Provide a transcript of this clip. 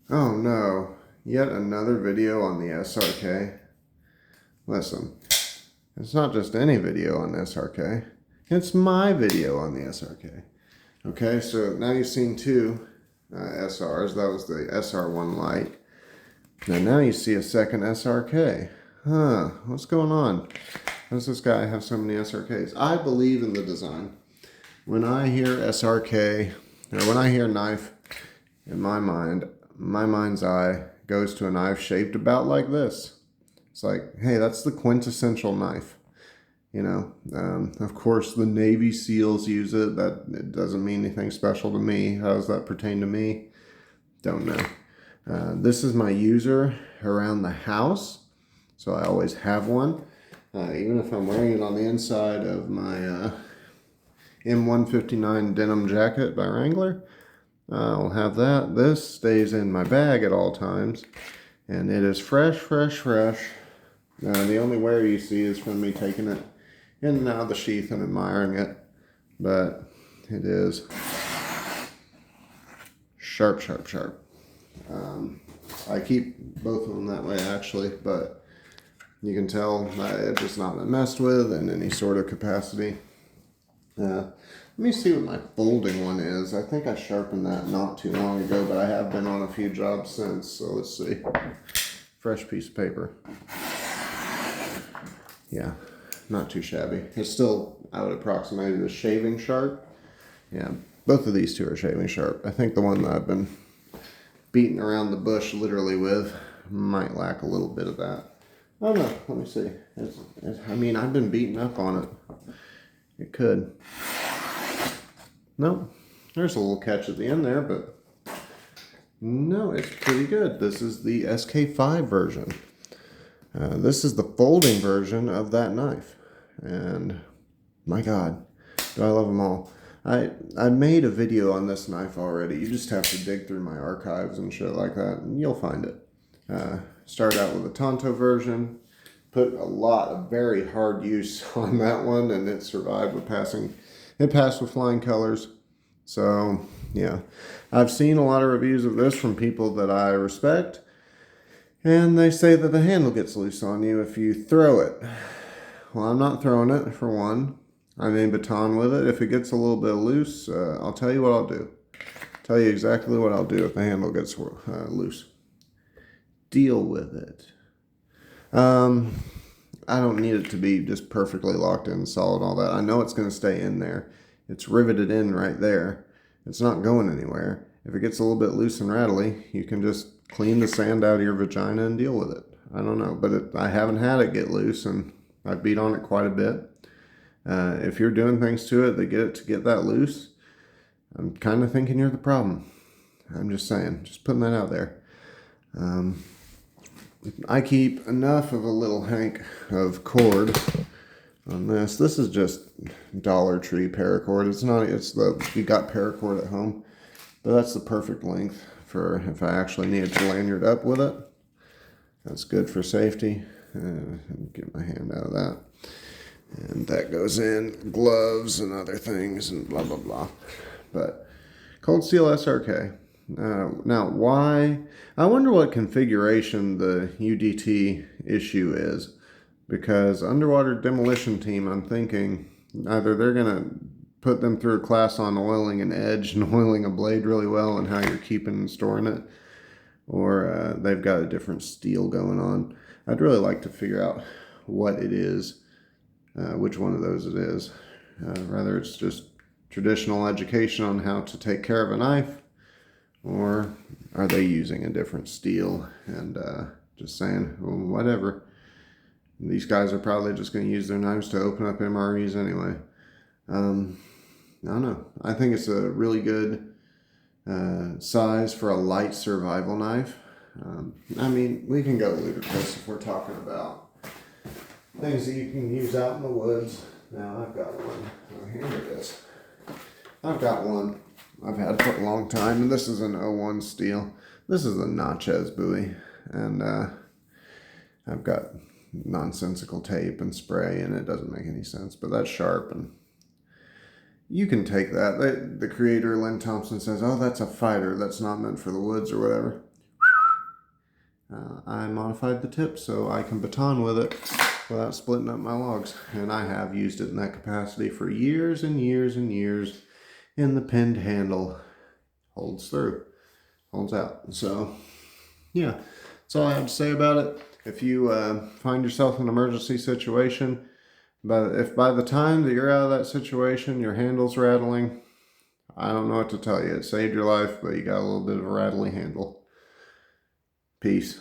Oh no, yet another video on the SRK. Listen, it's not just any video on the SRK. It's my video on the SRK. Okay, so now you've seen two SRs. That was the SR1 Lite. Now you see a second SRK. Huh, what's going on? How does this guy have so many SRKs? I believe in the design. When I hear SRK, or when I hear knife, in my mind, my mind's eye goes to a knife shaped about like this. It's like, hey, that's the quintessential knife. You know, of course, the Navy SEALs use it. That it doesn't mean anything special to me. How does that pertain to me? Don't know. This is my user around the house, so I always have one. Even if I'm wearing it on the inside of my M159 denim jacket by Wrangler, I'll have that. This stays in my bag at all times, and it is fresh, fresh, fresh. The only wear you see is from me taking it in and out of the sheath and admiring it, but it is sharp, sharp, sharp. I keep both of them that way actually, but you can tell it's just not been messed with in any sort of capacity. Let me see what my folding one is. I think I sharpened that not too long ago, but I have been on a few jobs since, so let's see. Fresh piece of paper. Yeah, not too shabby. It's still, I would approximate it as shaving sharp. Yeah, both of these two are shaving sharp. I think the one that I've been beating around the bush literally with might lack a little bit of that. Oh no, let me see. I mean, I've been beating up on it. It could. Nope. There's a little catch at the end there, but no, it's pretty good. This is the SK5 version. This is the folding version of that knife. And my God, do I love them all. I made a video on this knife already. You just have to dig through my archives and shit like that, and you'll find it. Started out with a Tonto version. Put a lot of very hard use on that one, and it survived with passing. It passed with flying colors. So, yeah. I've seen a lot of reviews of this from people that I respect, and they say that the handle gets loose on you if you throw it. Well, I'm not throwing it, for one. I may baton with it. If it gets a little bit loose, I'll tell you what I'll do. Tell you exactly what I'll do if the handle gets loose. Deal with it. I don't need it to be just perfectly locked in, solid, all that. I know it's going to stay in there. It's riveted in right there. It's not going anywhere. If it gets a little bit loose and rattly, you can just clean the sand out of your vagina and deal with it. I don't know, but I haven't had it get loose, and I've beat on it quite a bit. If you're doing things to it that get it to get that loose, I'm kind of thinking you're the problem. I'm just saying, just putting that out there. I keep enough of a little hank of cord on this. This is just Dollar Tree paracord. You got paracord at home, but that's the perfect length for if I actually needed to lanyard up with it. That's good for safety. Get my hand out of that. And that goes in gloves and other things and blah, blah, blah. But cold steel SRK. Now, why? I wonder what configuration the UDT issue is. Because underwater demolition team, I'm thinking either they're going to put them through a class on oiling an edge and oiling a blade really well and how you're keeping and storing it, or they've got a different steel going on. I'd really like to figure out what it is, which one of those it is. Whether it's just traditional education on how to take care of a knife, or are they using a different steel and just saying, well, whatever. These guys are probably just going to use their knives to open up MREs anyway. I don't know. I think it's a really good size for a light survival knife. I mean, we can go ludicrous if we're talking about things that you can use out in the woods. Now, I've got one. Oh, here it is. I've got one I've had for a long time, and this is an 01 steel. This is a Natchez buoy, and I've got nonsensical tape and spray, and it doesn't make any sense, but that's sharp, and you can take that. The creator, Lynn Thompson, says, oh, that's a fighter. That's not meant for the woods or whatever. I modified the tip so I can baton with it without splitting up my logs. And I have used it in that capacity for years and years and years. And the pinned handle holds through, holds out. So yeah, that's all I have to say about it. If you find yourself in an emergency situation, but if by the time that you're out of that situation, your handle's rattling, I don't know what to tell you. It saved your life, but you got a little bit of a rattly handle. Peace.